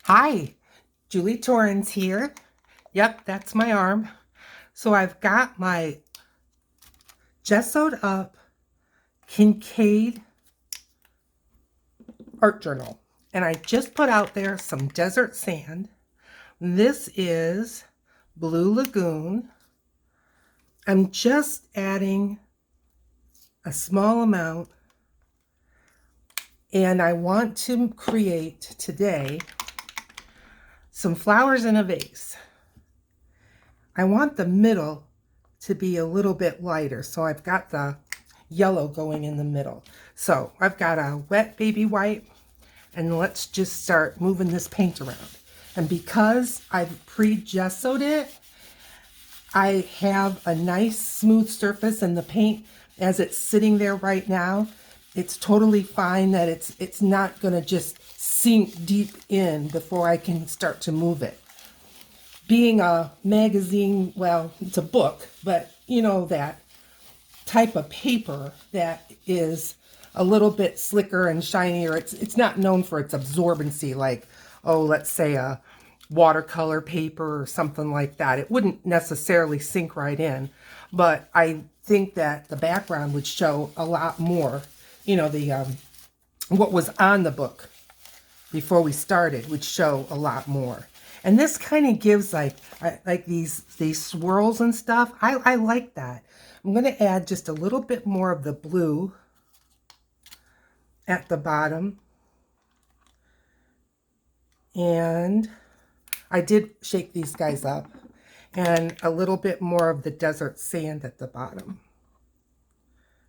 Hi, Julie Torrens here. Yep, that's my arm. So I've got my gessoed up Kincaid art journal. And I just put out there some desert sand. This is Blue Lagoon. I'm just adding a small amount. And I want to create today some flowers in a vase. I want the middle to be a little bit lighter. So I've got the yellow going in the middle. So I've got a wet baby wipe, and let's just start moving this paint around. And because I've pre-gessoed it, I have a nice smooth surface, and the paint as it's sitting there right now, it's totally fine that it's not going to just sink deep in before I can start to move it. Being a magazine, well, it's a book, but you know that type of paper that is a little bit slicker and shinier. It's not known for its absorbency like, oh, let's say a watercolor paper or something like that. It wouldn't necessarily sink right in, but I think that the background would show a lot more. You know, the what was on the book before we started would show a lot more. And this kind of gives like these swirls and stuff. I like that. I'm going to add just a little bit more of the blue at the bottom. And I did shake these guys up. And a little bit more of the desert sand at the bottom.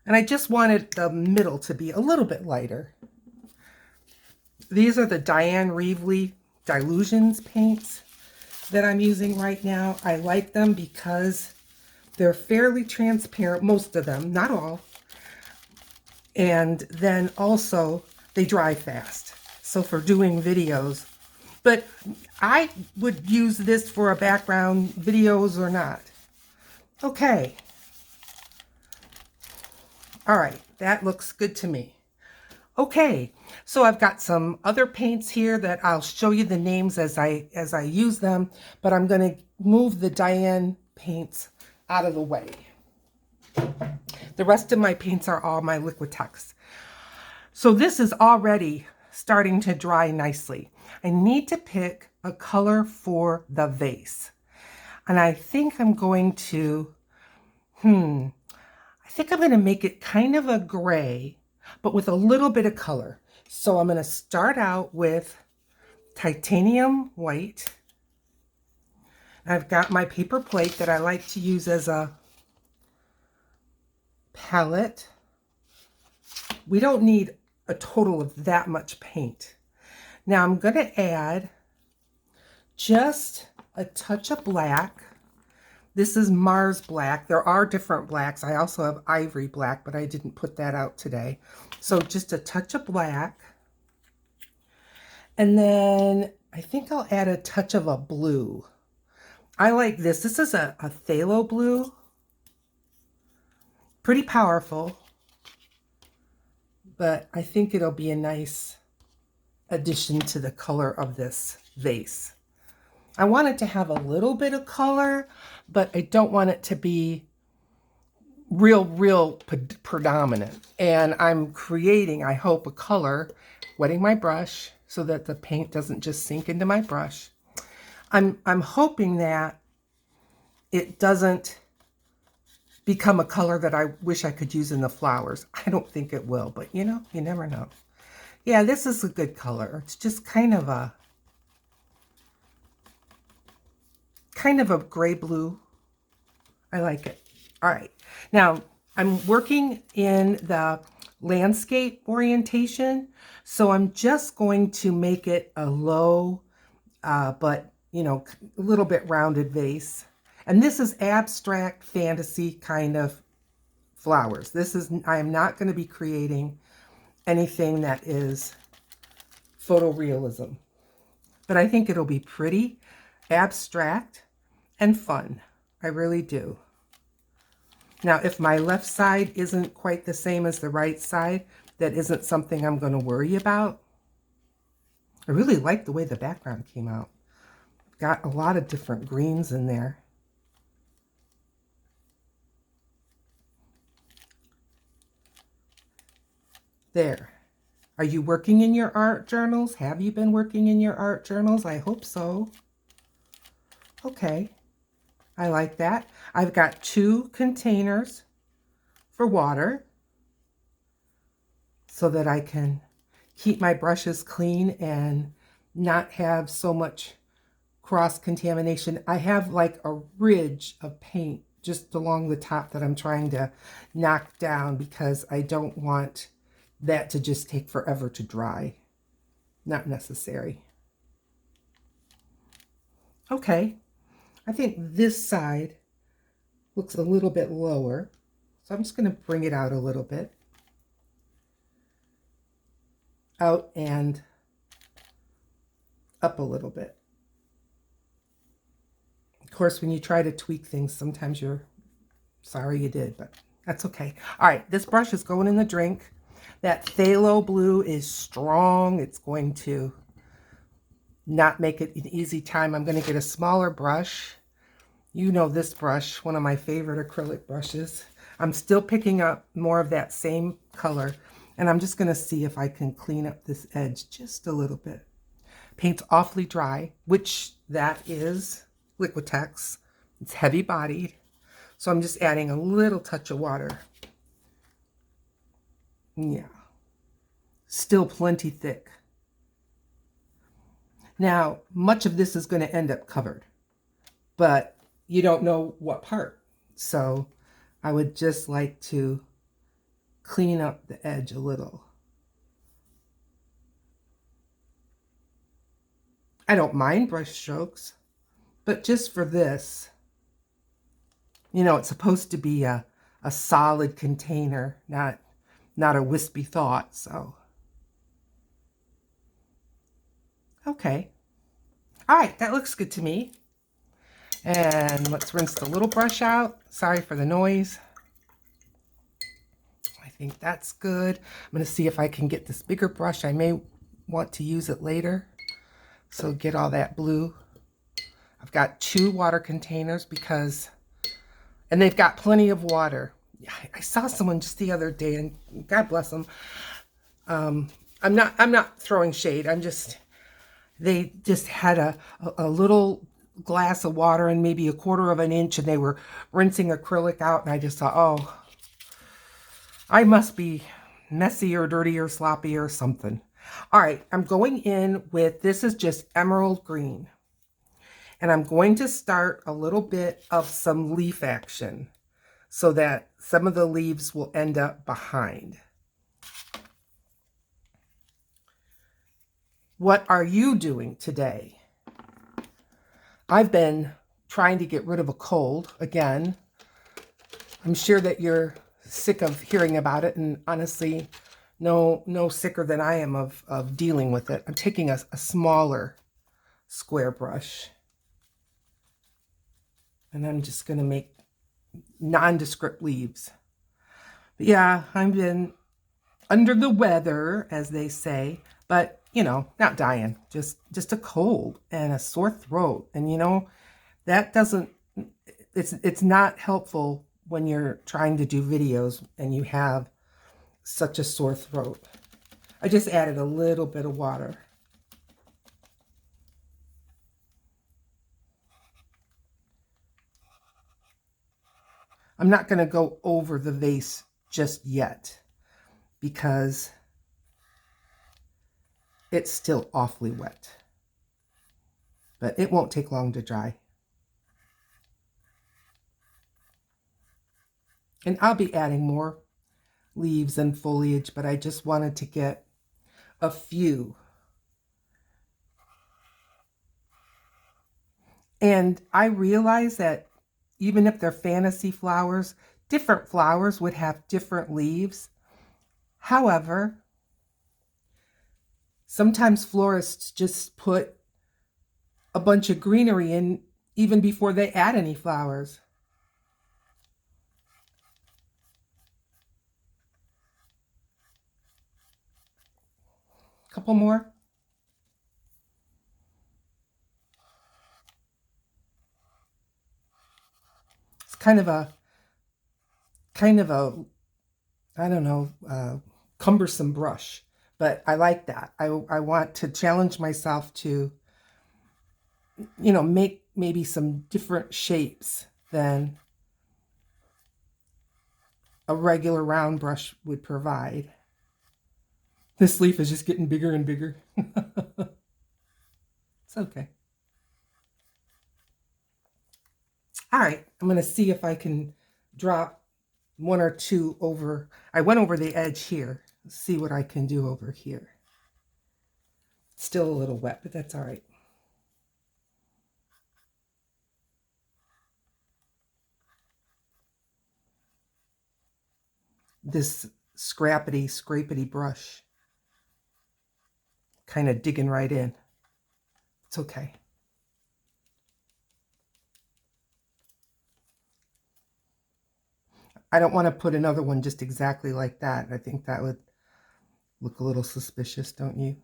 And I just wanted the middle to be a little bit lighter. These are the Diane Reevely Dilutions paints that I'm using right now. I like them because they're fairly transparent, most of them, not all. And then also they dry fast. So for doing videos, but I would use this for a background, videos or not. Okay. All right, that looks good to me. Okay, so I've got some other paints here that I'll show you the names as I use them, but I'm going to move the Diane paints out of the way. The rest of my paints are all my Liquitex. So this is already starting to dry nicely. I need to pick a color for the vase. And I think I'm going to, I think I'm going to make it kind of a gray, but with a little bit of color. So I'm going to start out with titanium white. I've got my paper plate that I like to use as a palette. We don't need a total of that much paint. Now I'm going to add just a touch of black. This is Mars black. There are different blacks. I also have ivory black, but I didn't put that out today. So just a touch of black. And then I think I'll add a touch of a blue. I like this. This is a phthalo blue. Pretty powerful, but I think it'll be a nice addition to the color of this vase. I want it to have a little bit of color, but I don't want it to be real predominant. And I'm creating, I hope, a color, wetting my brush so that the paint doesn't just sink into my brush. I'm hoping that it doesn't become a color that I wish I could use in the flowers. I don't think it will, but you know, you never know. Yeah, this is a good color. It's just kind of a gray blue. I like it. All right. Now, I'm working in the landscape orientation, so I'm just going to make it a low, but, you know, a little bit rounded vase. And this is abstract fantasy kind of flowers. This is, I am not going to be creating anything that is photorealism, but I think it'll be pretty abstract and fun. I really do. Now, if my left side isn't quite the same as the right side, that isn't something I'm going to worry about. I really like the way the background came out. Got a lot of different greens in there. There. Are you working in your art journals? Have you been working in your art journals? I hope so. Okay, I like that. I've got 2 containers for water so that I can keep my brushes clean and not have so much cross-contamination. I have like a ridge of paint just along the top that I'm trying to knock down because I don't want that to just take forever to dry. Not necessary. Okay, I think this side looks a little bit lower, so I'm just going to bring it out a little bit. Out and up a little bit. Of course, when you try to tweak things, sometimes you're sorry you did, but that's okay. All right, this brush is going in the drink. That phthalo blue is strong. It's going to not make it an easy time. I'm going to get a smaller brush. You know this brush, one of my favorite acrylic brushes. I'm still picking up more of that same color, and I'm just going to see if I can clean up this edge just a little bit. Paint's awfully dry, which that is Liquitex. It's heavy bodied, so I'm just adding a little touch of water. Yeah, still plenty thick. Now, much of this is going to end up covered, but you don't know what part. So I would just like to clean up the edge a little. I don't mind brush strokes, but just for this, you know, it's supposed to be a solid container, not a wispy thought, so. Okay. All right, that looks good to me. And let's rinse the little brush out. Sorry for the noise. I think that's good. I'm going to see if I can get this bigger brush. I may want to use it later. So get all that blue. I've got 2 water containers because, and they've got plenty of water. I saw someone just the other day, and God bless them. I'm not throwing shade. They just had a little glass of water and maybe a 1/4 of an inch, and they were rinsing acrylic out, and I just thought, oh, I must be messy or dirty or sloppy or something. All right, I'm going in with, this is just emerald green. And I'm going to start a little bit of some leaf action so that some of the leaves will end up behind. What are you doing today? I've been trying to get rid of a cold again. I'm sure that you're sick of hearing about it, and honestly, no sicker than I am of dealing with it. I'm taking a smaller square brush, and I'm just going to make nondescript leaves. But yeah, I've been under the weather, as they say, but you know, not dying, just a cold and a sore throat. And you know, that doesn't, it's not helpful when you're trying to do videos and you have such a sore throat. I just added a little bit of water. I'm not going to go over the vase just yet because it's still awfully wet, but it won't take long to dry. And I'll be adding more leaves and foliage, but I just wanted to get a few. And I realize that even if they're fantasy flowers, different flowers would have different leaves. However, sometimes florists just put a bunch of greenery in even before they add any flowers. Couple more. kind of a, I don't know, cumbersome brush, but I like that. I want to challenge myself to, you know, make maybe some different shapes than a regular round brush would provide. This leaf is just getting bigger and bigger. It's okay. All right, I'm going to see if I can drop one or two over. I went over the edge here. Let's see what I can do over here. Still a little wet, but that's all right. This scrappity brush kind of digging right in. It's okay. I don't want to put another one just exactly like that. I think that would look a little suspicious, don't you?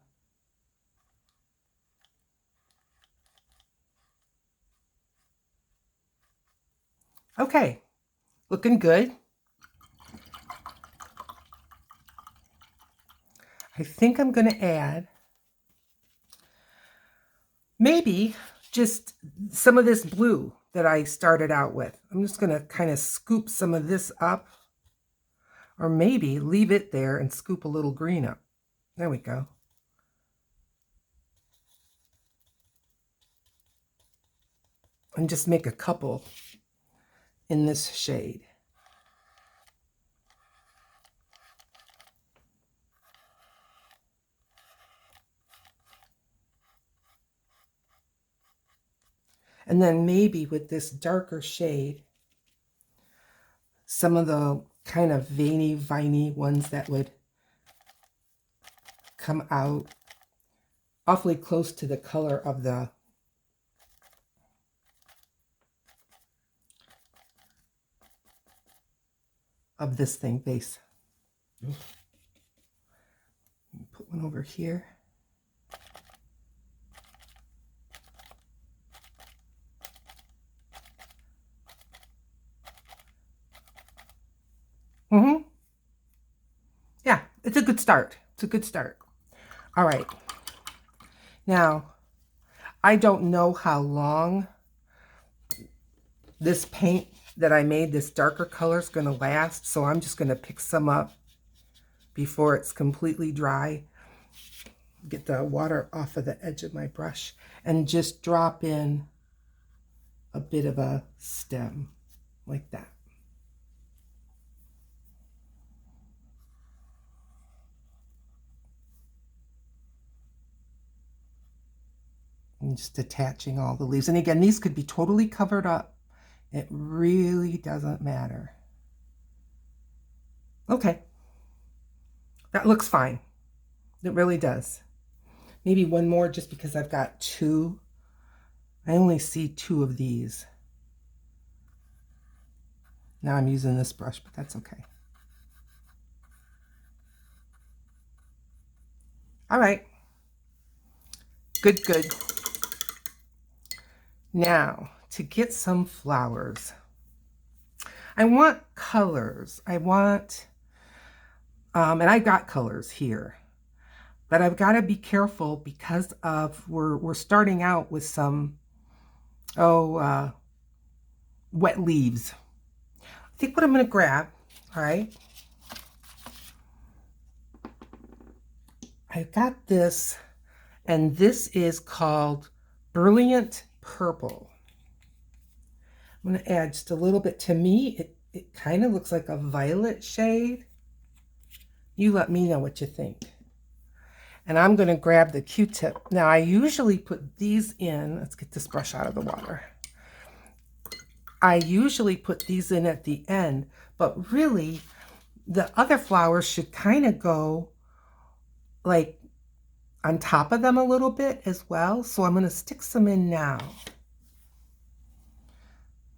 Okay, looking good. I think I'm going to add maybe just some of this blue that I started out with. I'm just going to kind of scoop some of this up, or maybe leave it there and scoop a little green up. There we go. And just make a couple in this shade. And then maybe with this darker shade, some of the kind of veiny, viney ones that would come out awfully close to the color of the this thing base. Put one over here. Yeah, it's a good start. It's a good start. All right. Now, I don't know how long this paint that I made, this darker color, is going to last, so I'm just going to pick some up before it's completely dry. Get the water off of the edge of my brush and just drop in a bit of a stem like that. And just attaching all the leaves. And again, these could be totally covered up. It really doesn't matter. Okay. That looks fine. It really does. Maybe one more just because I've got two. I only see two of these. Now I'm using this brush, but that's okay. All right. Good, good. Now, to get some flowers, I want colors. I want, and I've got colors here, but I've got to be careful because of we're starting out with some, wet leaves. I think what I'm going to grab, all right, I've got this, and this is called Brilliant Purple. I'm going to add just a little bit. To me, it kind of looks like a violet shade. You let me know what you think. And I'm going to grab the Q-tip. Now, I usually put these in. Let's get this brush out of the water. I usually put these in at the end, but really, the other flowers should kind of go like on top of them a little bit as well. So I'm going to stick some in now,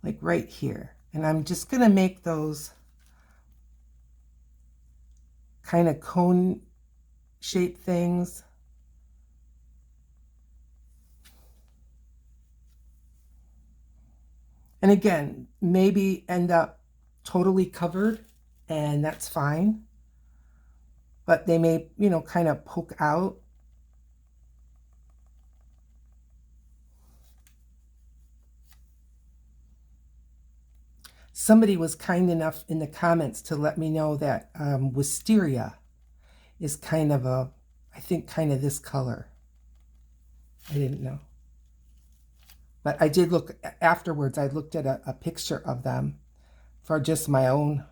like right here. And I'm just going to make those kind of cone shaped things. And again, maybe end up totally covered, and that's fine. But they may, you know, kind of poke out. Somebody was kind enough in the comments to let me know that wisteria is kind of a, I think, kind of this color. I didn't know. But I did look afterwards. I looked at a picture of them for just my own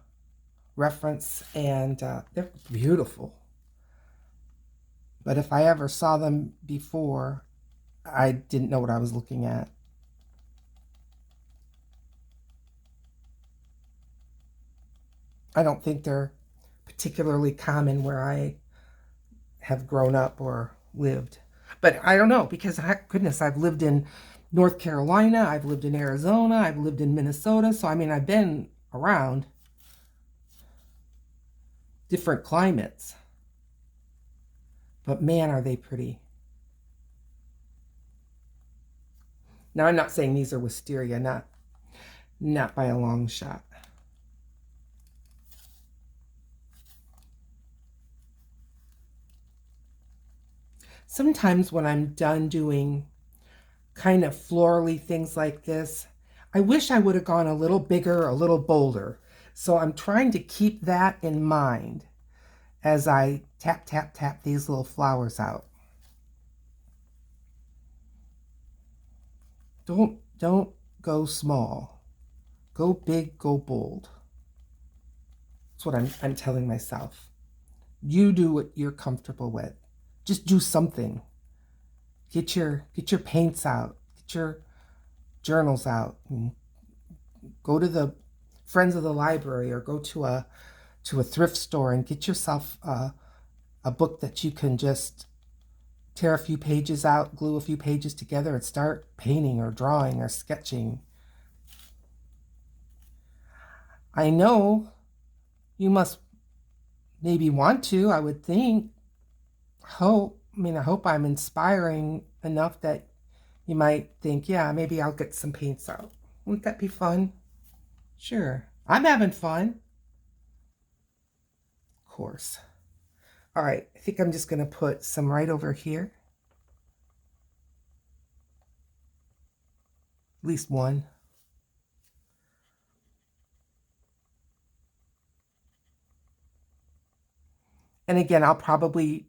reference, and they're beautiful. But if I ever saw them before, I didn't know what I was looking at. I don't think they're particularly common where I have grown up or lived. But I don't know, because goodness, I've lived in North Carolina, I've lived in Arizona, I've lived in Minnesota. So, I mean, I've been around different climates. But man, are they pretty. Now, I'm not saying these are wisteria, not by a long shot. Sometimes when I'm done doing kind of florally things like this, I wish I would have gone a little bigger, a little bolder. So I'm trying to keep that in mind as I tap, tap, tap these little flowers out. Don't go small. Go big, go bold. That's what I'm telling myself. You do what you're comfortable with. Just do something. Get your paints out. Get your journals out. And go to the Friends of the Library, or go to a thrift store and get yourself a book that you can just tear a few pages out, glue a few pages together, and start painting or drawing or sketching. I know you must maybe want to, I would think. I hope I'm inspiring enough that you might think, yeah, maybe I'll get some paints out. Wouldn't that be fun? Sure. I'm having fun. Of course. All right, I think I'm just going to put some right over here. At least one. And again, I'll probably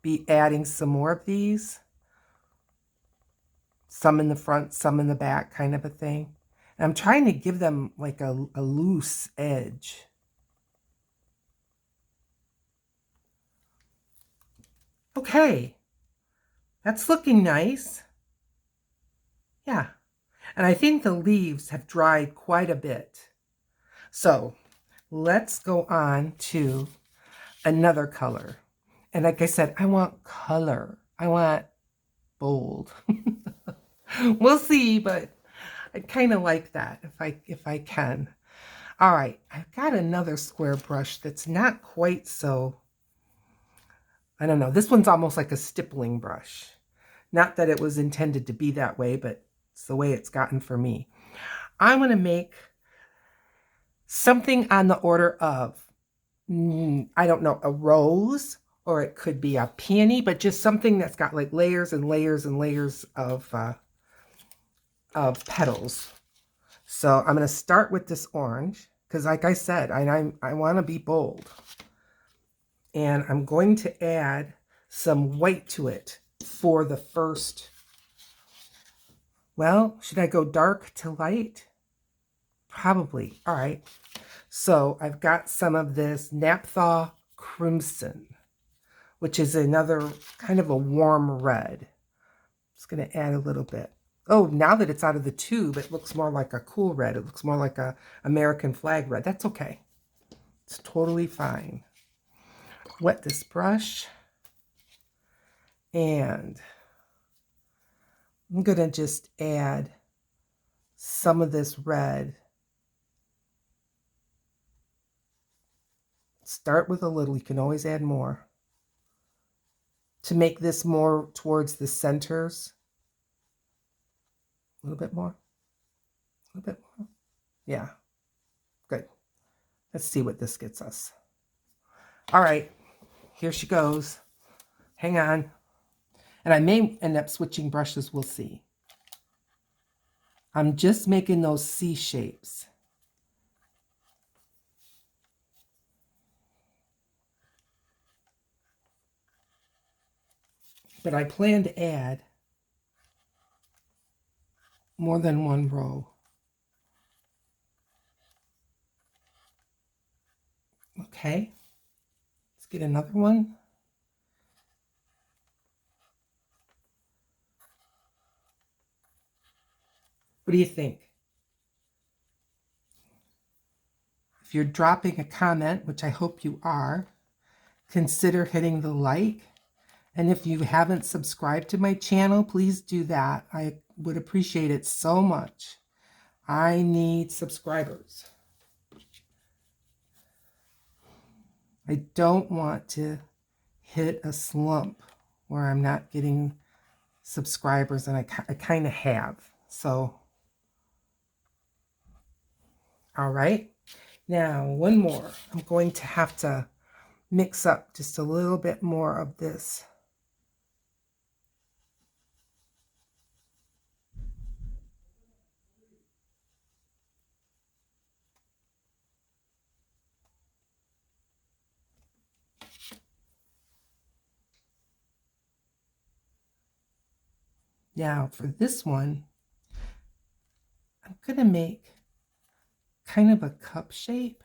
be adding some more of these. Some in the front, some in the back, kind of a thing. And I'm trying to give them like a loose edge. Okay, that's looking nice. Yeah, and I think the leaves have dried quite a bit. So let's go on to another color. And like I said, I want color. I want bold. We'll see, but I kind of like that if I can. All right, I've got another square brush that's not quite so, I don't know. This one's almost like a stippling brush. Not that it was intended to be that way, but it's the way it's gotten for me. I'm going to make something on the order of, I don't know, a rose, or it could be a peony, but just something that's got like layers and layers and layers of petals. So I'm going to start with this orange because, like I said, I want to be bold. And I'm going to add some white to it for the first. Well, should I go dark to light? Probably. All right. So I've got some of this Naphtha Crimson, which is another kind of a warm red. Just going to add a little bit. Oh, now that it's out of the tube, it looks more like a cool red. It looks more like a American flag red. That's okay. It's totally fine. Wet this brush. And I'm going to just add some of this red. Start with a little. You can always add more. To make this more towards the centers. A little bit more. A little bit more. Yeah, good. Let's see what this gets us. All right, here she goes. Hang on. And I may end up switching brushes, we'll see. I'm just making those C shapes. But I plan to add more than one row. Okay, let's get another one. What do you think? If you're dropping a comment, which I hope you are, consider hitting the like. And if you haven't subscribed to my channel, please do that. I would appreciate it so much. I need subscribers. I don't want to hit a slump where I'm not getting subscribers, and I kind of have. So, all right. Now, one more. I'm going to have to mix up just a little bit more of this. Now, for this one, I'm going to make kind of a cup shape.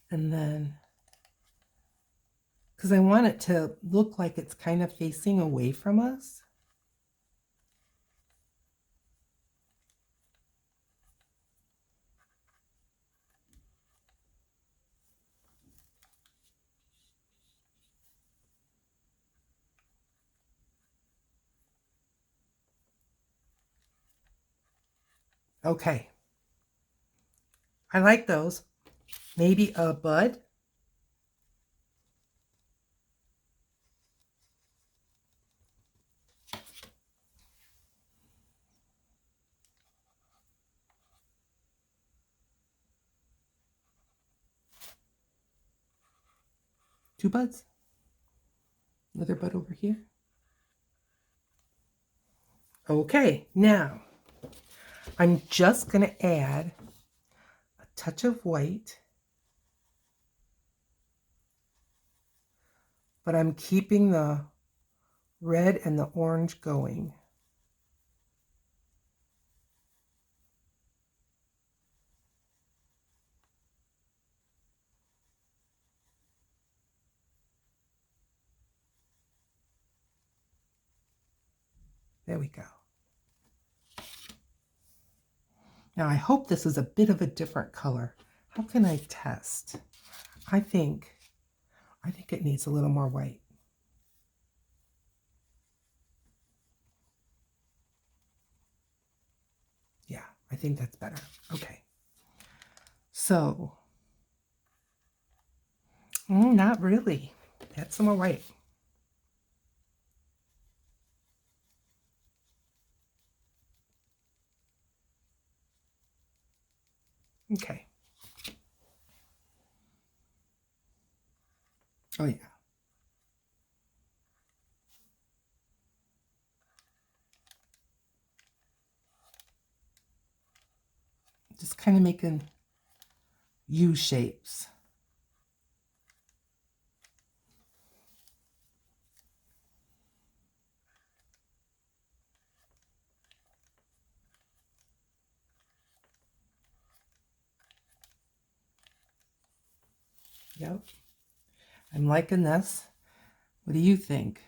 And then, because I want it to look like it's kind of facing away from us. Okay. I like those. Maybe a bud. Two buds. Another bud over here. Okay, now I'm just going to add a touch of white, but I'm keeping the red and the orange going. There we go. Now I hope this is a bit of a different color. How can I test? I think it needs a little more white. Yeah, I think that's better. Okay. So, not really. Add some more white. Okay. Oh, yeah. Just kind of making U shapes. Yep. I'm liking this. What do you think?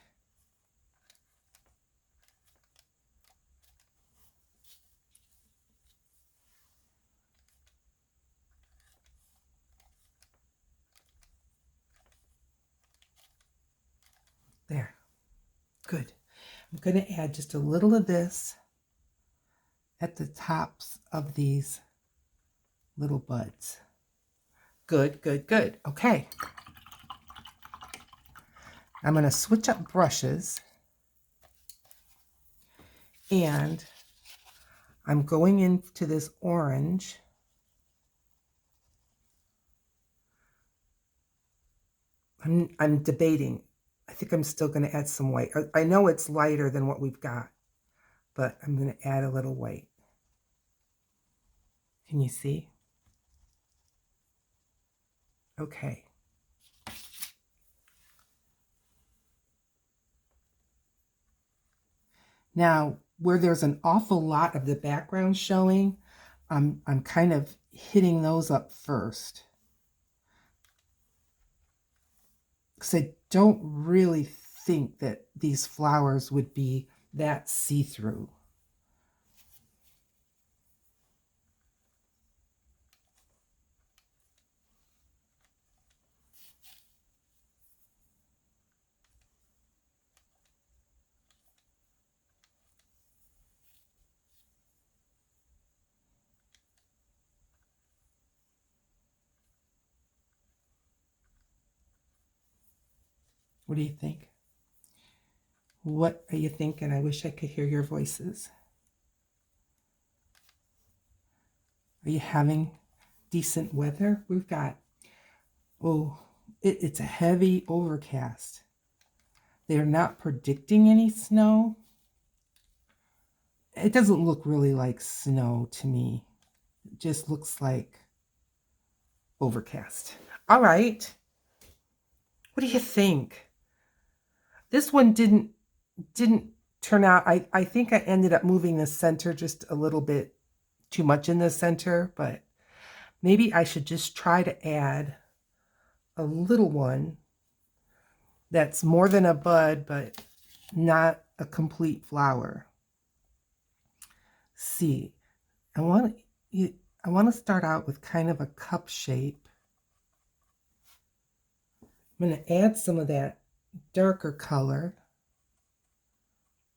There. Good. I'm going to add just a little of this at the tops of these little buds. Good, good, good. Okay. I'm going to switch up brushes, and I'm going into this orange. I'm debating. I think I'm still going to add some white. I know it's lighter than what we've got, but I'm going to add a little white. Can you see? Okay. Now, where there's an awful lot of the background showing, I'm kind of hitting those up first, because I don't really think that these flowers would be that see-through. What do you think? What are you thinking? I wish I could hear your voices. Are you having decent weather? We've got, oh, it's a heavy overcast. They're not predicting any snow. It doesn't look really like snow to me. It just looks like overcast. All right. What do you think? This one didn't turn out. I think I ended up moving the center just a little bit too much in the center, but maybe I should just try to add a little one that's more than a bud, but not a complete flower. See, I want to start out with kind of a cup shape. I'm going to add some of that darker color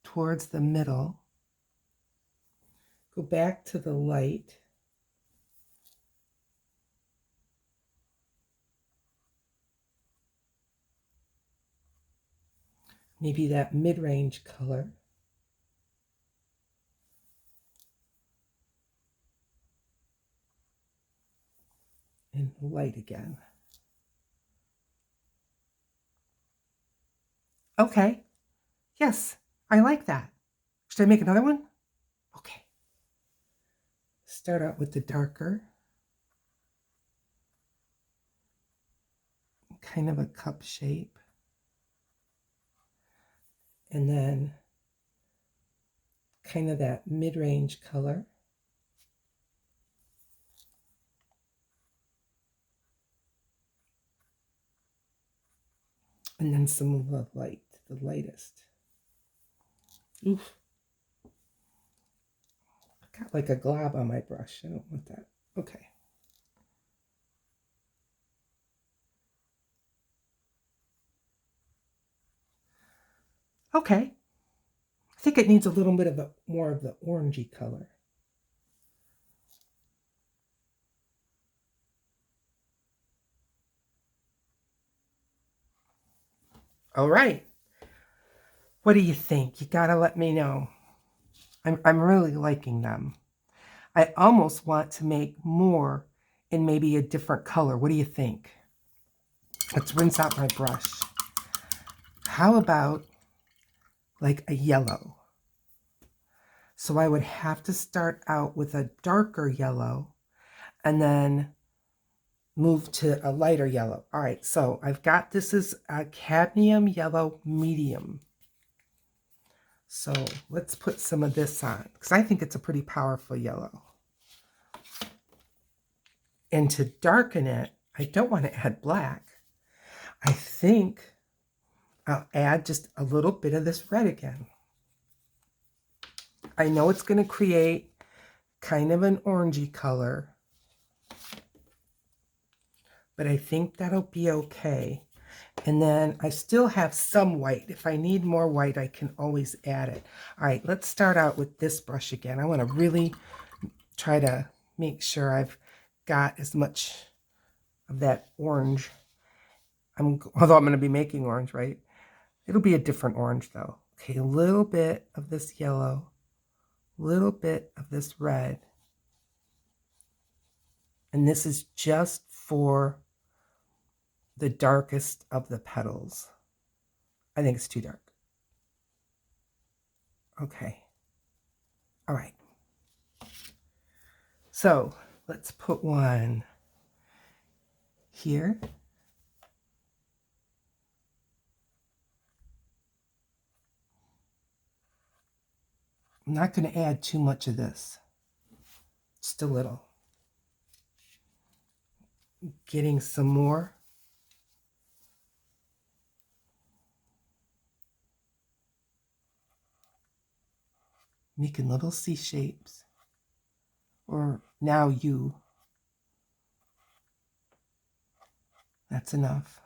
towards the middle. Go back to the light. Maybe that mid-range color. And light again. Okay. Yes, I like that. Should I make another one? Okay. Start out with the darker. Kind of a cup shape. And then kind of that mid-range color. And then some of the light, the lightest. Oof. I got like a glob on my brush. I don't want that. Okay. Okay. I think it needs a little bit of more of the orangey color. All right. What do you think? You gotta let me know. I'm really liking them. I almost want to make more in maybe a different color. What do you think? Let's rinse out my brush. How about like a yellow? So I would have to start out with a darker yellow and then move to a lighter yellow. All right, so I've got, this is a cadmium yellow medium. So let's put some of this on, because I think it's a pretty powerful yellow. And to darken it, I don't want to add black. I think I'll add just a little bit of this red again. I know it's going to create kind of an orangey color, but I think that'll be okay. And then I still have some white. If I need more white, I can always add it. All right, let's start out with this brush again. I want to really try to make sure I've got as much of that orange. Although I'm going to be making orange, right? It'll be a different orange though. Okay, a little bit of this yellow, a little bit of this red. And this is just for the darkest of the petals. I think it's too dark. Okay. All right. So let's put one here. I'm not going to add too much of this. Just a little. Getting some more. Making little C shapes. Or now U. That's enough.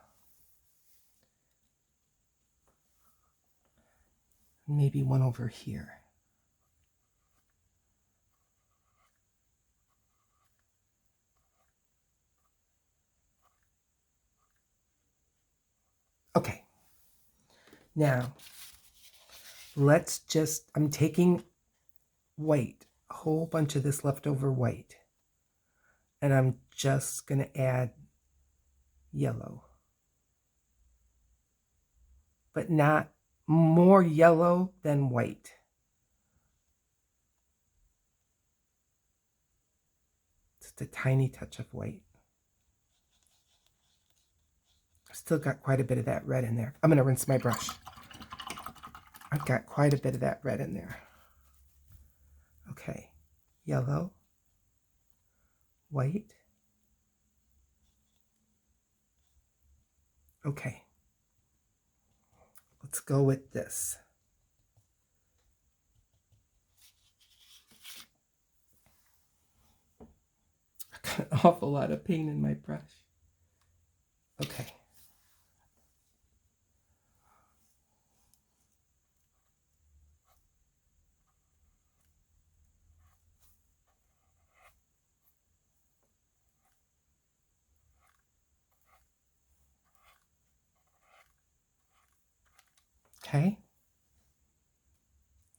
Maybe one over here. Okay. Now, I'm taking white, a whole bunch of this leftover white, and I'm just going to add yellow. But not more yellow than white. Just a tiny touch of white. I've still got quite a bit of that red in there. I'm going to rinse my brush. I've got quite a bit of that red in there. Okay, yellow, white. Okay, let's go with this. I've got an awful lot of paint in my brush. Okay. Okay.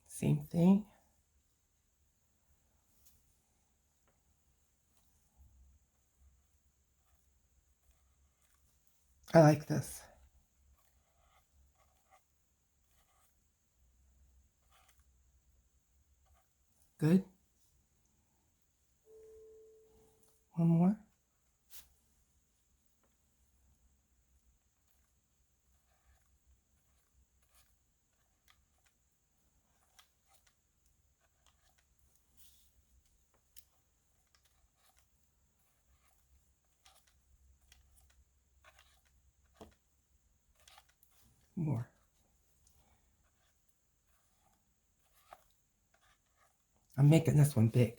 Same thing. I like this. Good. One more. More. I'm making this one big.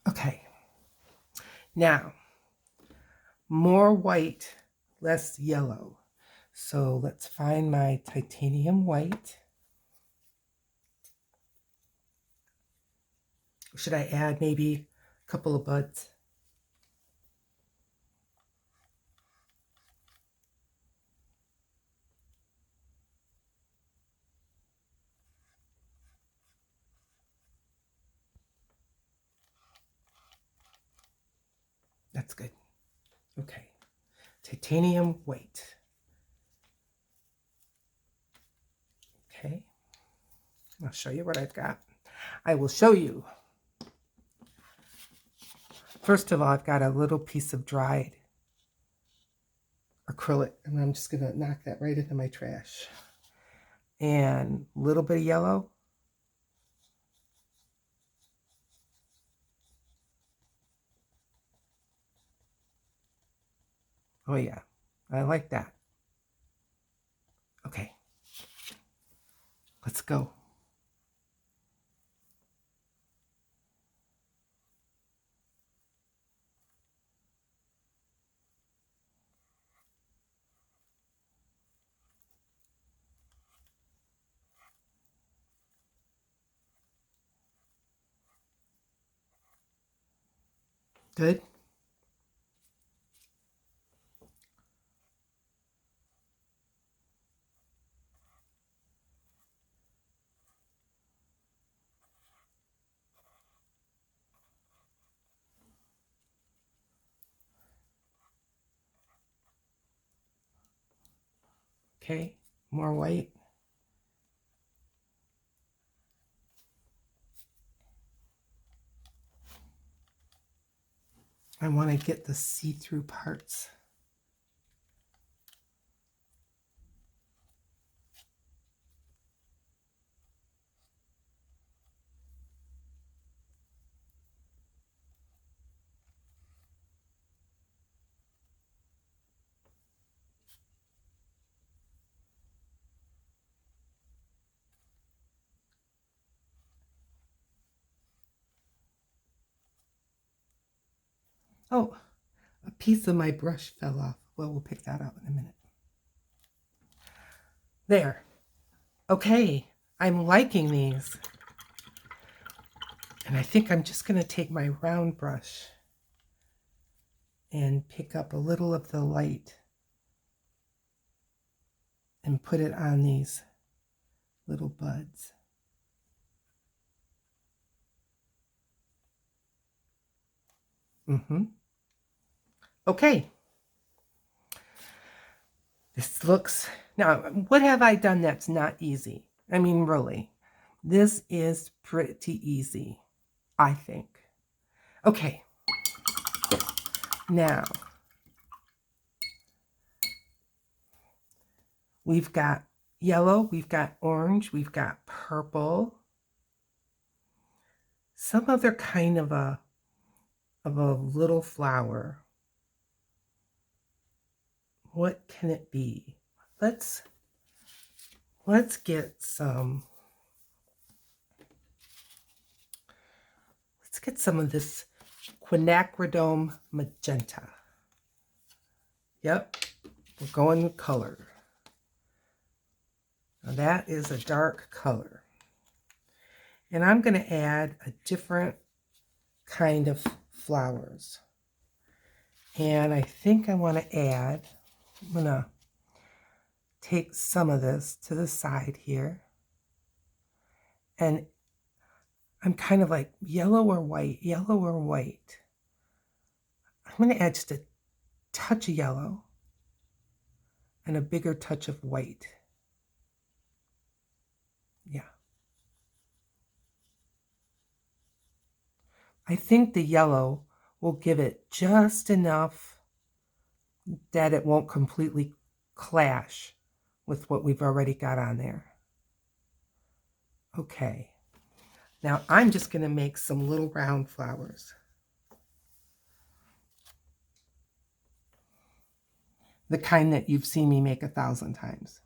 Okay. Now, more white, less yellow. So let's find my titanium white. Should I add maybe a couple of buds? That's good. Okay. Titanium white. Okay. I'll show you what I've got. I will show you. First of all, I've got a little piece of dried acrylic, and I'm just going to knock that right into my trash. And a little bit of yellow. Oh yeah, I like that. Okay, let's go. Good. Okay, more white. I want to get the see-through parts. Oh, a piece of my brush fell off. Well, we'll pick that up in a minute. There. Okay, I'm liking these. And I think I'm just going to take my round brush and pick up a little of the light and put it on these little buds. Okay. This looks, now what have I done that's not easy? I mean, really, this is pretty easy, I think. Okay. Now, we've got yellow, we've got orange, we've got purple. Some other kind of a little flower. What can it be? Let's get some. Let's get some of this quinacridone magenta. Yep, we're going with color. Now that is a dark color. And I'm going to add a different kind of flowers. And I think I want to add, I'm going to take some of this to the side here. And I'm kind of like yellow or white, yellow or white. I'm going to add just a touch of yellow and a bigger touch of white. Yeah. I think the yellow will give it just enough that it won't completely clash with what we've already got on there. Okay. Now I'm just going to make some little round flowers. The kind that you've seen me make 1,000 times.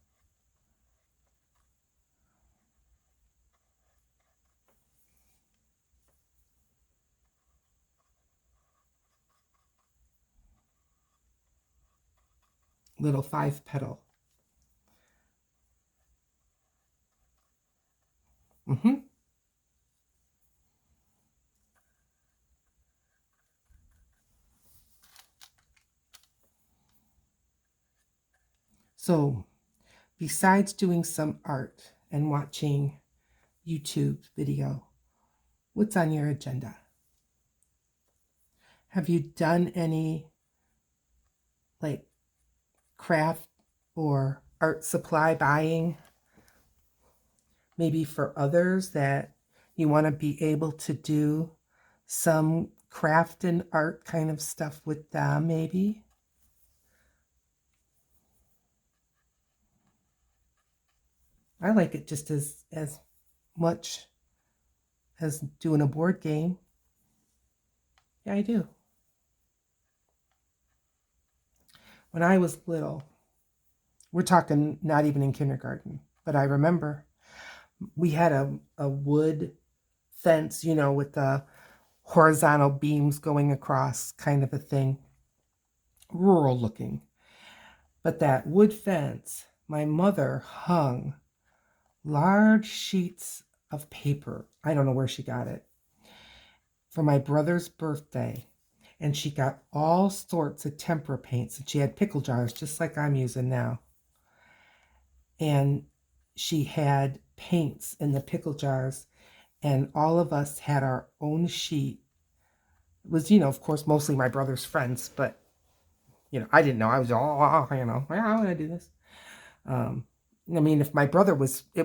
Little 5-petal. So, besides doing some art and watching YouTube video, what's on your agenda? Have you done any like craft or art supply buying? Maybe for others that you want to be able to do some craft and art kind of stuff with them, maybe? I like it just as much as doing a board game. Yeah, I do. When I was little, we're talking not even in kindergarten, but I remember we had a wood fence, you know, with the horizontal beams going across, kind of a thing. Rural looking. But that wood fence, my mother hung large sheets of paper. I don't know where she got it. For my brother's birthday. and she got all sorts of tempera paints, and she had pickle jars just like I'm using now. And she had paints in the pickle jars, and all of us had our own sheet. It was, of course, mostly my brother's friends, but I didn't know. I was all, I want to do this. I mean, if my brother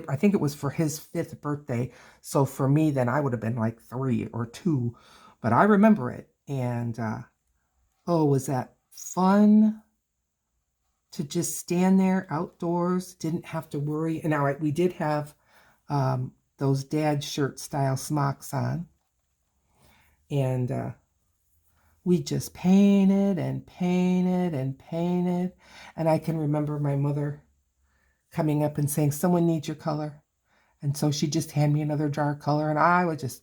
I think it was for his 5th birthday. So for me, then I would have been like 3 or 2, but I remember it. And, oh, was that fun to just stand there outdoors, didn't have to worry. And now we did have those dad shirt style smocks on. And we just painted and painted and painted. And I can remember my mother coming up and saying, someone needs your color. And so she'd just hand me another jar of color, and I would just,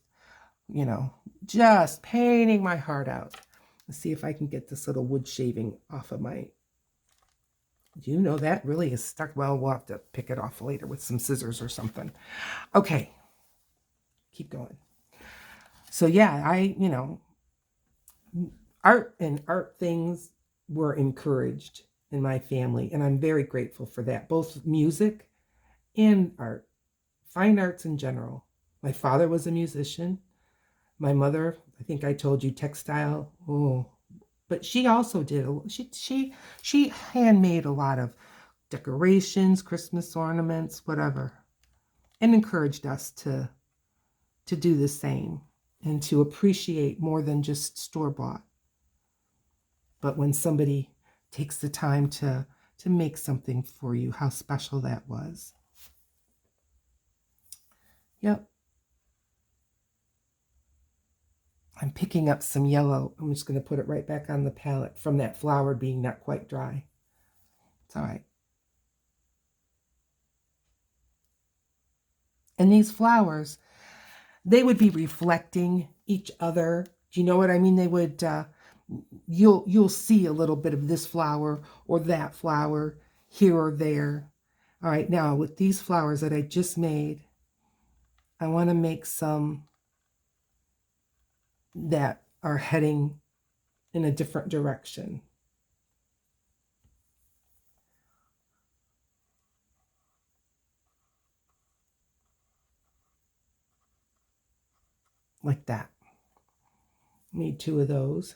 just painting my heart out. Let's see if I can get this little wood shaving off of my, that really is stuck. Well, we'll have to pick it off later with some scissors or something. Okay, keep going. So yeah, art and art things were encouraged in my family, and I'm very grateful for that, both music and art, fine arts in general. My father was a musician. My mother, I think I told you, textile. Oh, but she also did. She handmade a lot of decorations, Christmas ornaments, whatever, and encouraged us to do the same and to appreciate more than just store-bought. But when somebody takes the time to make something for you, how special that was. Yep. I'm picking up some yellow. I'm just going to put it right back on the palette from that flower being not quite dry. It's all right. And these flowers, they would be reflecting each other. Do you know what I mean? They would, you'll see a little bit of this flower or that flower here or there. All right, now with these flowers that I just made, I want to make some that are heading in a different direction. Like that. Need 2 of those.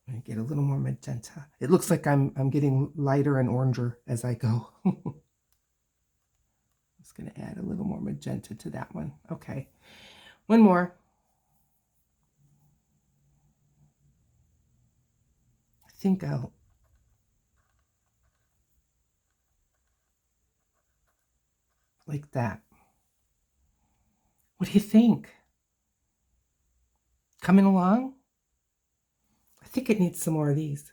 I get a little more magenta. It looks like I'm getting lighter and oranger as I go. Just going to add a little more magenta to that one. Okay. One more. I think I'll like that. What do you think? Coming along? I think it needs some more of these.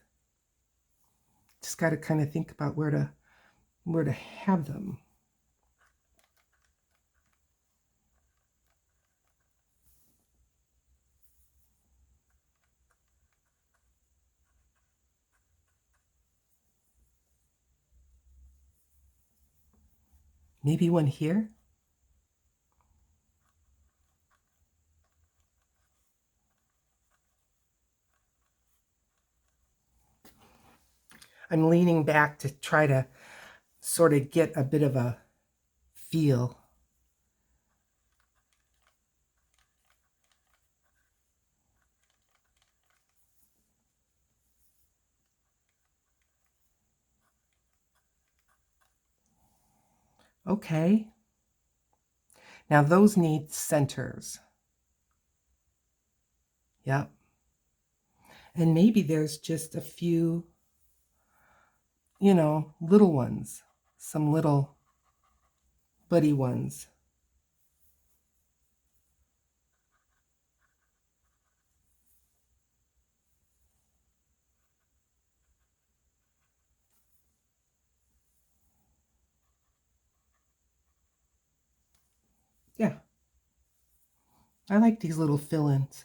Just got to kind of think about where to have them. Maybe one here? I'm leaning back to try to sort of get a bit of a feel. Okay. Now those need centers. Yep. And maybe there's just a few, little ones, some little buddy ones. Yeah. I like these little fill-ins.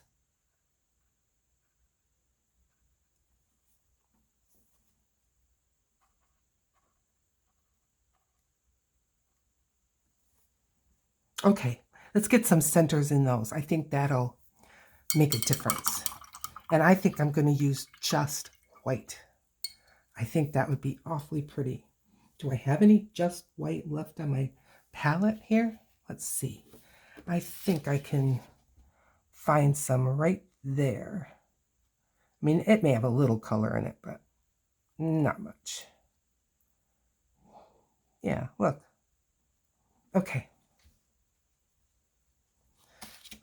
Okay, Let's get some centers in those. I think that'll make a difference. And I think I'm going to use just white. I think that would be awfully pretty. Do I have any just white left on my palette here? Let's see. I think I can find some right there. I mean, it may have a little color in it, but not much. Yeah, look. Okay.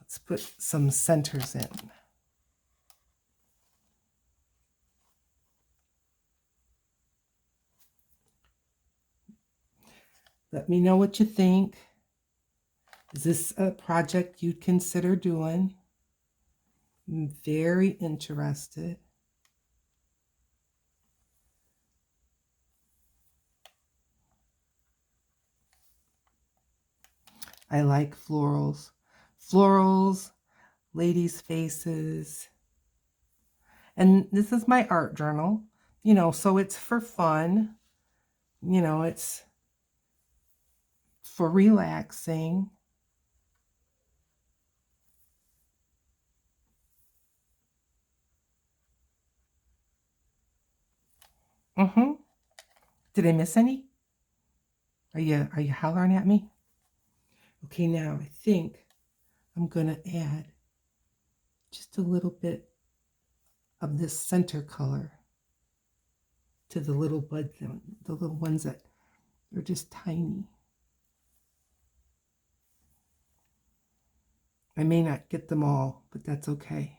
Let's put some centers in. Let me know what you think. Is this a project you'd consider doing? I'm very interested. I like florals. Florals, ladies' faces. And this is my art journal, you know, so it's for fun. You know, it's for relaxing. Did I miss any? Are you hollering at me? Okay, now I think I'm gonna add just a little bit of this center color to the little buds, the little ones that are just tiny. I may not get them all, but that's okay.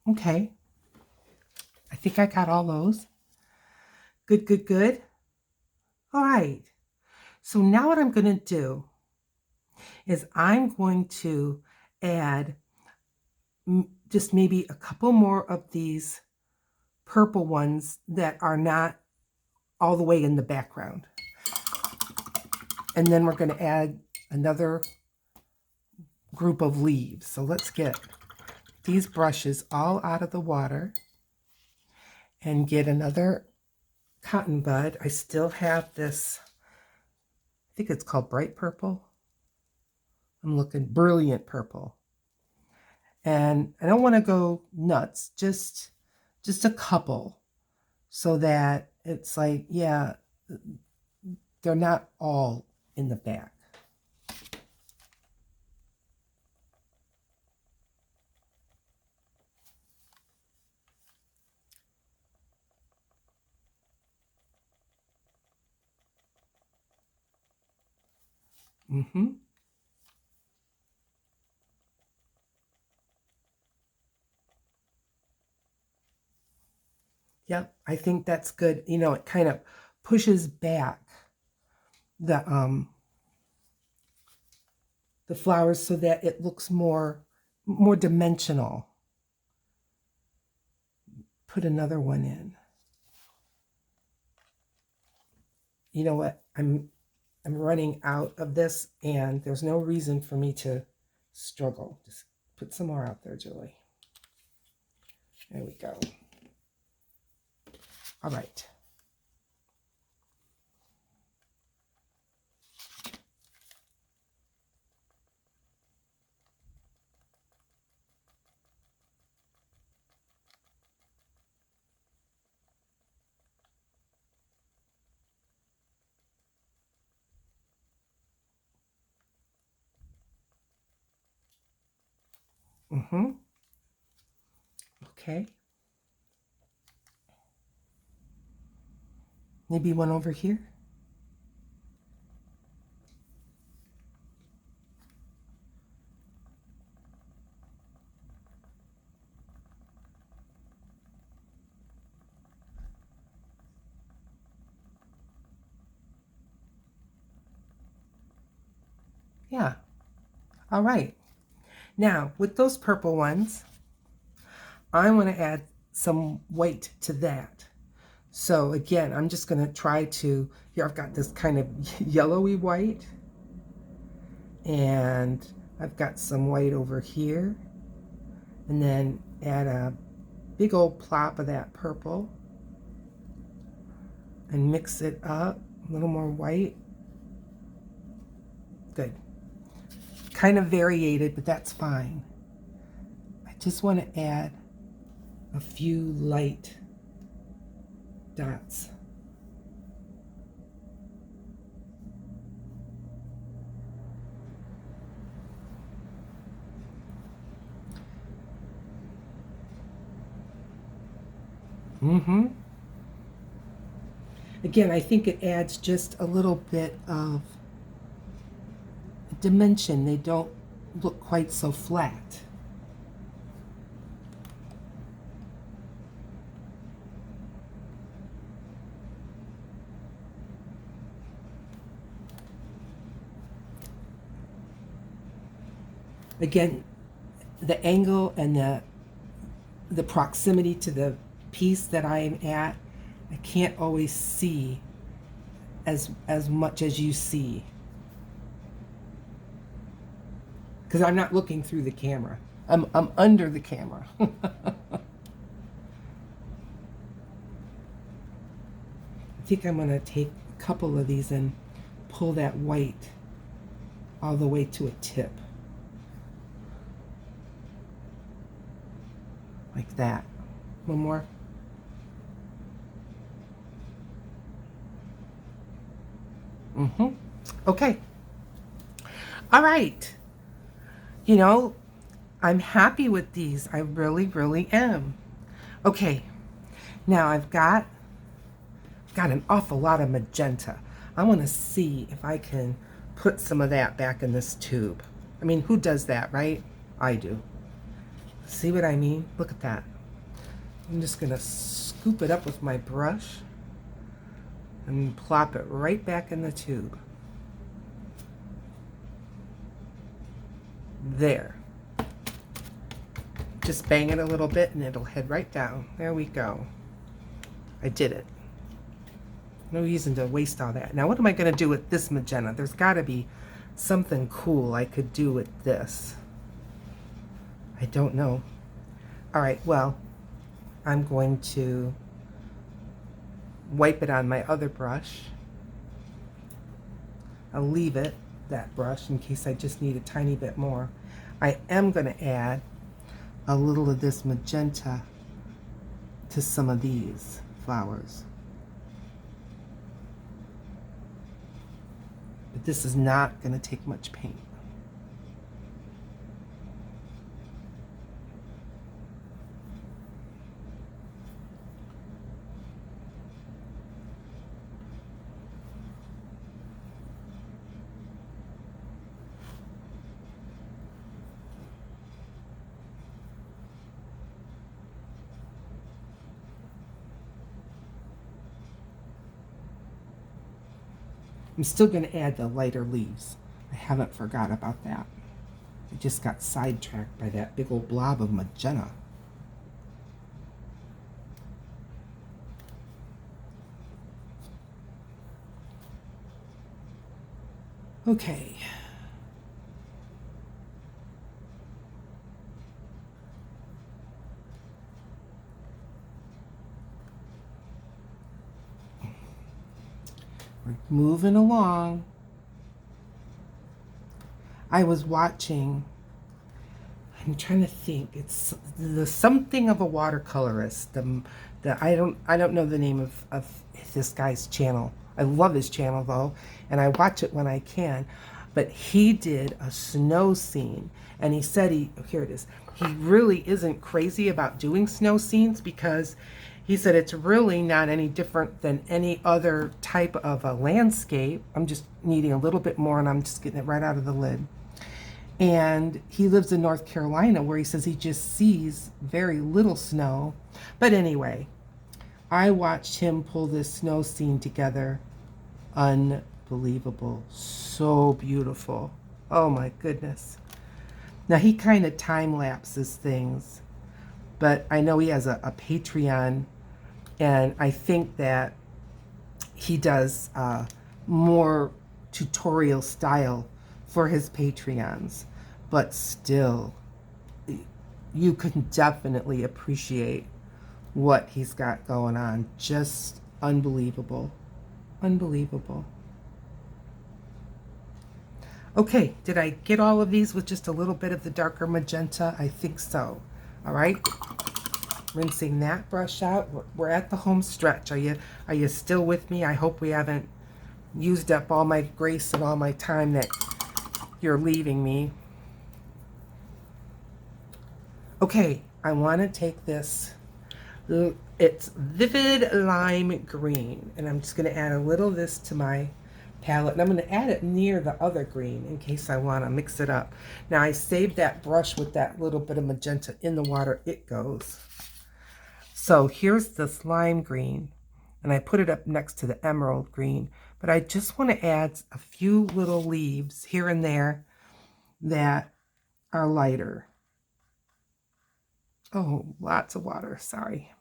Okay. I think I got all those. Good, good, good. All right. So now what I'm going to do is I'm going to add just maybe a couple more of these purple ones that are not all the way in the background. And then we're going to add another group of leaves. So let's get these brushes all out of the water and get another cotton bud. I still have this, I think it's called bright purple. I'm looking brilliant purple. And I don't want to go nuts, just a couple, so that it's like, yeah, they're not all in the back. Yep, I think that's good. You know, it kind of pushes back the flowers so that it looks more dimensional. Put another one in. You know what? I'm running out of this, and there's no reason for me to struggle. Just put some more out there, Julie. There we go. All right. Okay. Maybe one over here. Yeah. All right. Now, with those purple ones, I want to add some white to that. So again, I'm just going to try to, here I've got this kind of yellowy white, and I've got some white over here, and then add a big old plop of that purple and mix it up. A little more white. Good. Kind of variated, but that's fine. I just want to add a few light dots. Again, I think it adds just a little bit of dimension. They don't look quite so flat. Again, the angle and the proximity to the piece that I am at, I can't always see as much as you see, because I'm not looking through the camera. I'm under the camera. I think I'm going to take a couple of these and pull that white all the way to a tip. Like that. One more. Okay. All right. You know, I'm happy with these. I really, really am. Okay. Now I've got an awful lot of magenta. I want to see if I can put some of that back in this tube. I mean, who does that, right? I do. See what I mean? Look at that. I'm just going to scoop it up with my brush and plop it right back in the tube. There. Just bang it a little bit and it'll head right down. There we go. I did it. No reason to waste all that. Now what am I going to do with this magenta? There's got to be something cool I could do with this. I don't know. All right, well, I'm going to wipe it on my other brush. I'll leave it, that brush, in case I just need a tiny bit more. I am going to add a little of this magenta to some of these flowers. But this is not going to take much paint. I'm still going to add the lighter leaves. I haven't forgot about that. I just got sidetracked by that big old blob of magenta. Okay. We're moving along. I was watching, I'm trying to think, it's the something of a watercolorist. I don't know the name of this guy's channel. I love his channel though, and I watch it when I can. But he did a snow scene, and he said here it is. He really isn't crazy about doing snow scenes because he said it's really not any different than any other type of a landscape. I'm just needing a little bit more, and I'm just getting it right out of the lid. And he lives in North Carolina, where he says he just sees very little snow. But anyway, I watched him pull this snow scene together. Unbelievable. So beautiful. Oh my goodness. Now he kind of time lapses things, but I know he has a Patreon, and I think that he does more tutorial style for his Patreons, but still you can definitely appreciate what he's got going on. Just unbelievable. Unbelievable. Okay, did I get all of these with just a little bit of the darker magenta? I think so. All right, rinsing that brush out. We're at the home stretch. Are you still with me? I hope we haven't used up all my grace and all my time that you're leaving me. Okay, I want to take this. It's Vivid Lime Green, and I'm just going to add a little of this to my palette, and I'm going to add it near the other green in case I want to mix it up. Now I saved that brush with that little bit of magenta in the water. It goes. So here's this lime green, and I put it up next to the emerald green, but I just want to add a few little leaves here and there that are lighter. Oh, lots of water, sorry.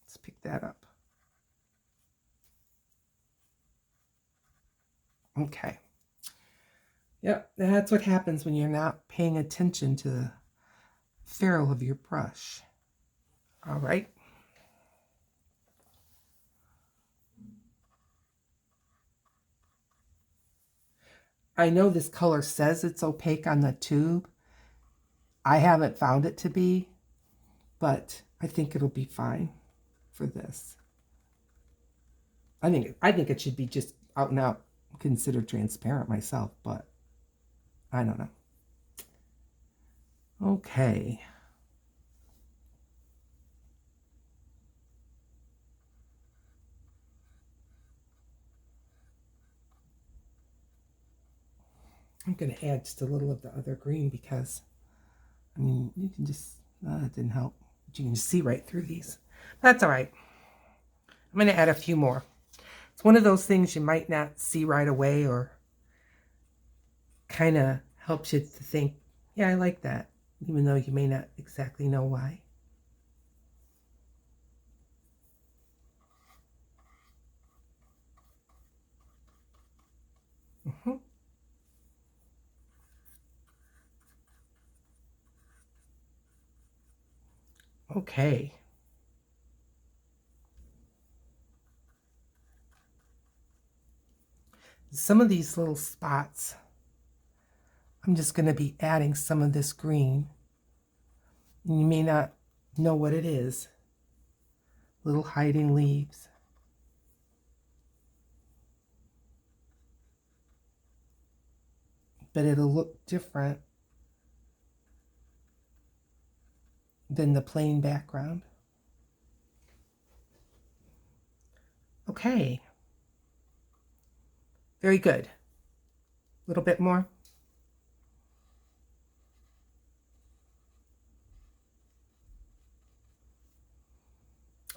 Let's pick that up. Okay. Yep, that's what happens when you're not paying attention to the ferrule of your brush. All right. I know this color says it's opaque on the tube. I haven't found it to be, but I think it'll be fine for this. I think it should be just out and out considered transparent myself, but I don't know. Okay. I'm going to add just a little of the other green because, I mean, you can just, it didn't help. But you can just see right through these. That's all right. I'm going to add a few more. It's one of those things you might not see right away, or kind of helps you to think, yeah, I like that, even though you may not exactly know why. Okay. Some of these little spots, I'm just going to be adding some of this green. And you may not know what it is. Little hiding leaves. But it'll look different than the plain background. Okay. Very good. A little bit more.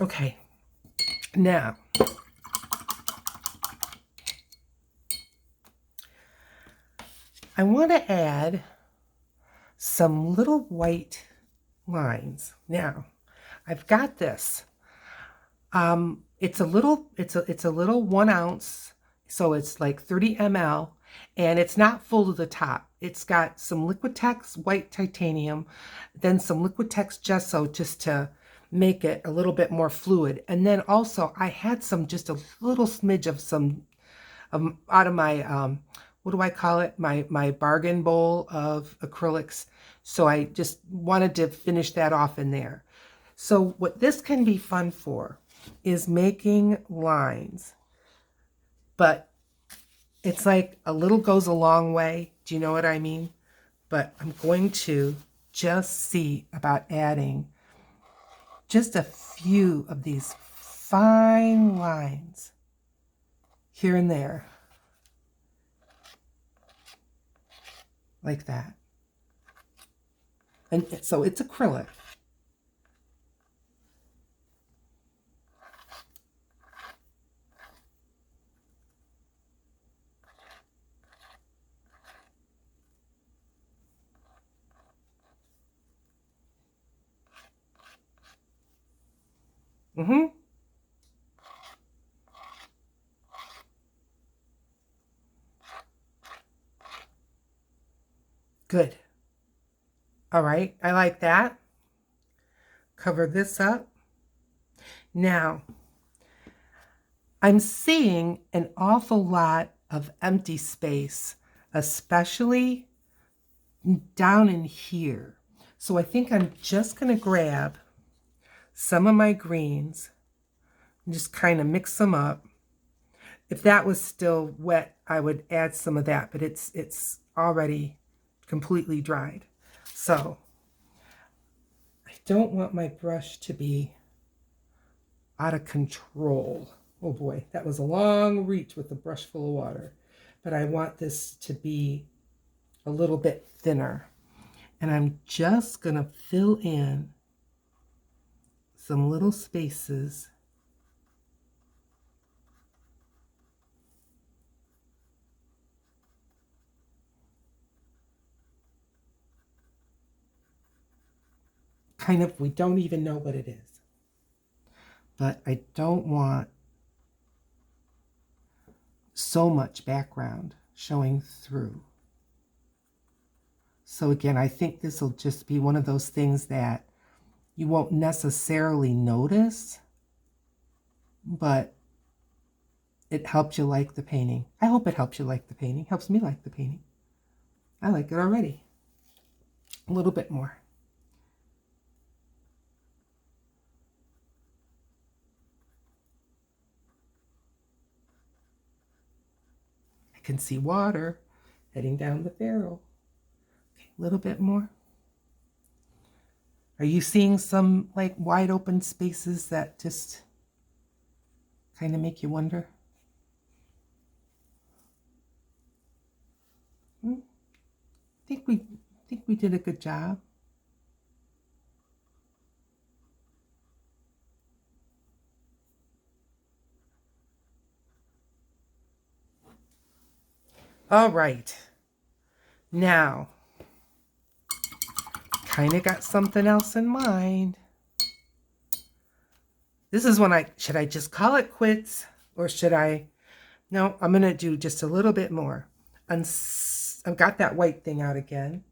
Okay. Now, I want to add some little white lines. Now, I've got this. It's a little 1 ounce, so it's like 30 ml, and it's not full to the top. It's got some Liquitex white titanium, then some Liquitex gesso just to make it a little bit more fluid. And then also I had just a little smidge of some out of my what do I call it? My bargain bowl of acrylics. So I just wanted to finish that off in there. So what this can be fun for is making lines. But it's like a little goes a long way. Do you know what I mean? But I'm going to just see about adding just a few of these fine lines here and there. Like that. And so it's acrylic. Good. All right, I like that. Cover this up. Now, I'm seeing an awful lot of empty space, especially down in here. So I think I'm just going to grab some of my greens and just kind of mix them up. If that was still wet, I would add some of that, but it's already completely dried. So I don't want my brush to be out of control. Oh boy, that was a long reach with a brush full of water. But I want this to be a little bit thinner. And I'm just going to fill in some little spaces. Kind of, we don't even know what it is. But I don't want so much background showing through. So again, I think this will just be one of those things that you won't necessarily notice, but it helps you like the painting. I hope it helps you like the painting. Helps me like the painting. I like it already. A little bit more. I can see water heading down the barrel. Okay, a little bit more. Are you seeing some like wide open spaces that just kind of make you wonder? I think we did a good job. All right. Now, kind of got something else in mind. This is when should I just call it quits or should I? No, I'm going to do just a little bit more. I've got that white thing out again.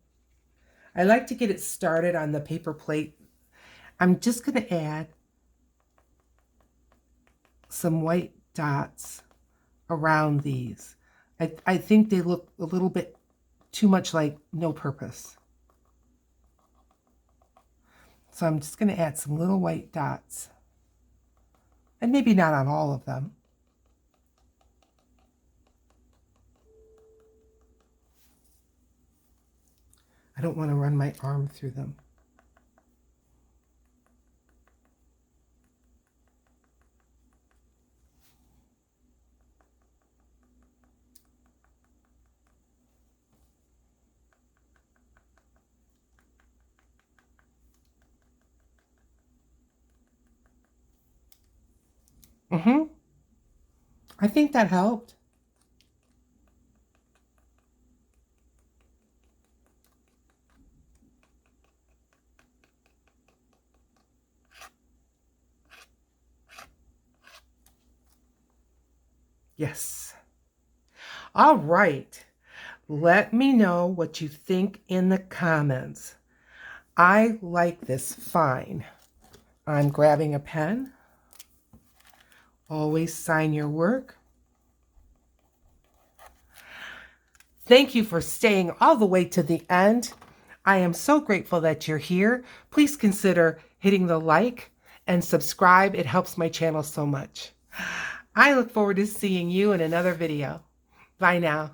I like to get it started on the paper plate. I'm just going to add some white dots around these. I think they look a little bit too much like no purpose. So I'm just going to add some little white dots. And maybe not on all of them. I don't want to run my arm through them. I think that helped. Yes. All right. Let me know what you think in the comments. I like this fine. I'm grabbing a pen. Always sign your work. Thank you for staying all the way to the end. I am so grateful that you're here. Please consider hitting the like and subscribe. It helps my channel so much. I look forward to seeing you in another video. Bye now.